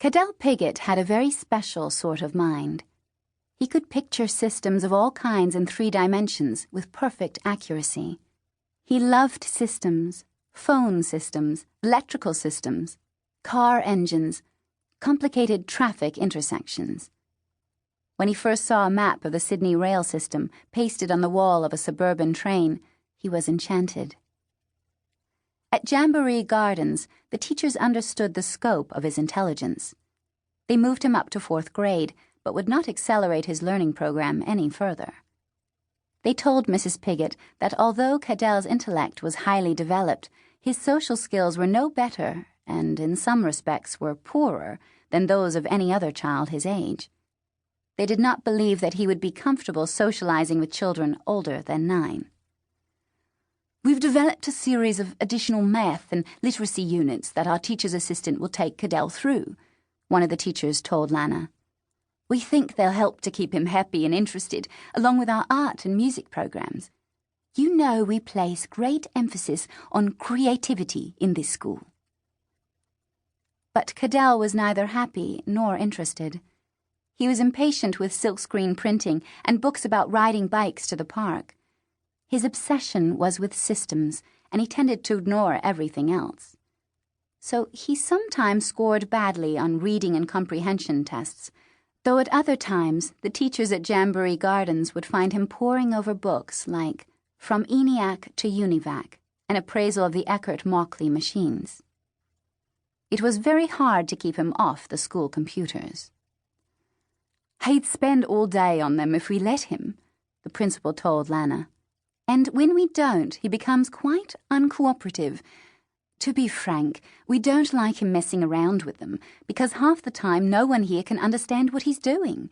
Cadel Piggott had a very special sort of mind. He could picture systems of all kinds in 3 dimensions with perfect accuracy. He loved systems, phone systems, electrical systems, car engines, complicated traffic intersections. When he first saw a map of the Sydney rail system pasted on the wall of a suburban train, he was enchanted. At Jamboree Gardens, the teachers understood the scope of his intelligence. They moved him up to 4th grade, but would not accelerate his learning program any further. They told Mrs. Piggott that although Cadel's intellect was highly developed, his social skills were no better, and in some respects were poorer, than those of any other child his age. They did not believe that he would be comfortable socializing with children older than 9. "We've developed a series of additional math and literacy units that our teacher's assistant will take Cadel through," one of the teachers told Lana. "We think they'll help to keep him happy and interested, along with our art and music programs. You know we place great emphasis on creativity in this school." But Cadel was neither happy nor interested. He was impatient with silkscreen printing and books about riding bikes to the park. His obsession was with systems, and he tended to ignore everything else. So he sometimes scored badly on reading and comprehension tests, though at other times the teachers at Jamboree Gardens would find him poring over books like From ENIAC to UNIVAC, an appraisal of the Eckert-Mauchly machines. It was very hard to keep him off the school computers. "He'd spend all day on them if we let him," the principal told Lana. "And when we don't, he becomes quite uncooperative. To be frank, we don't like him messing around with them, because half the time no one here can understand what he's doing.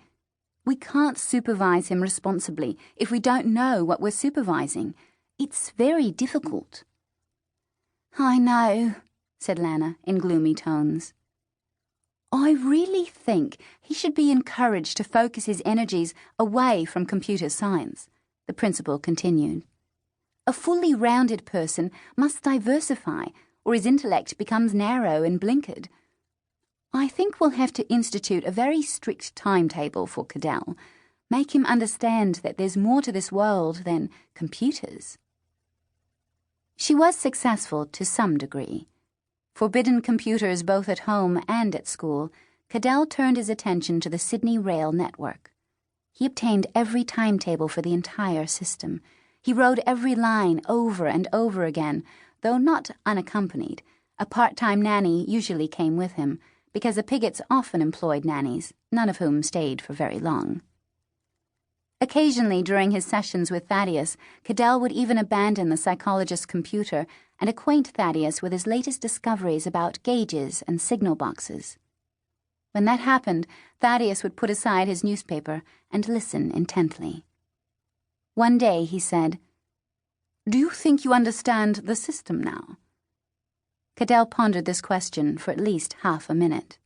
We can't supervise him responsibly if we don't know what we're supervising. It's very difficult." "I know," said Lana in gloomy tones. "I really think he should be encouraged to focus his energies away from computer science," the principal continued. "A fully rounded person must diversify, or his intellect becomes narrow and blinkered. I think we'll have to institute a very strict timetable for Cadel, make him understand that there's more to this world than computers." She was successful to some degree. Forbidden computers both at home and at school, Cadel turned his attention to the Sydney Rail network. He obtained every timetable for the entire system. He rode every line over and over again, though not unaccompanied. A part-time nanny usually came with him, because the Piggotts often employed nannies, none of whom stayed for very long. Occasionally, during his sessions with Thaddeus, Cadel would even abandon the psychologist's computer and acquaint Thaddeus with his latest discoveries about gauges and signal boxes. When that happened, Thaddeus would put aside his newspaper and listen intently. One day he said, "Do you think you understand the system now?" Cadel pondered this question for at least half a minute.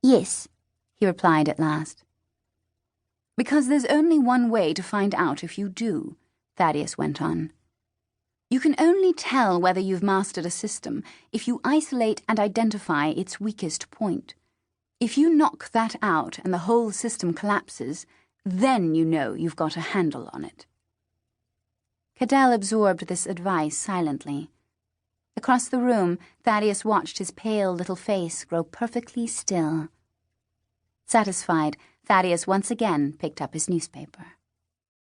"Yes," he replied at last. "Because there's only one way to find out if you do," Thaddeus went on. "You can only tell whether you've mastered a system if you isolate and identify its weakest point. If you knock that out and the whole system collapses, then you know you've got a handle on it." Cadel absorbed this advice silently. Across the room, Thaddeus watched his pale little face grow perfectly still. Satisfied, Thaddeus once again picked up his newspaper.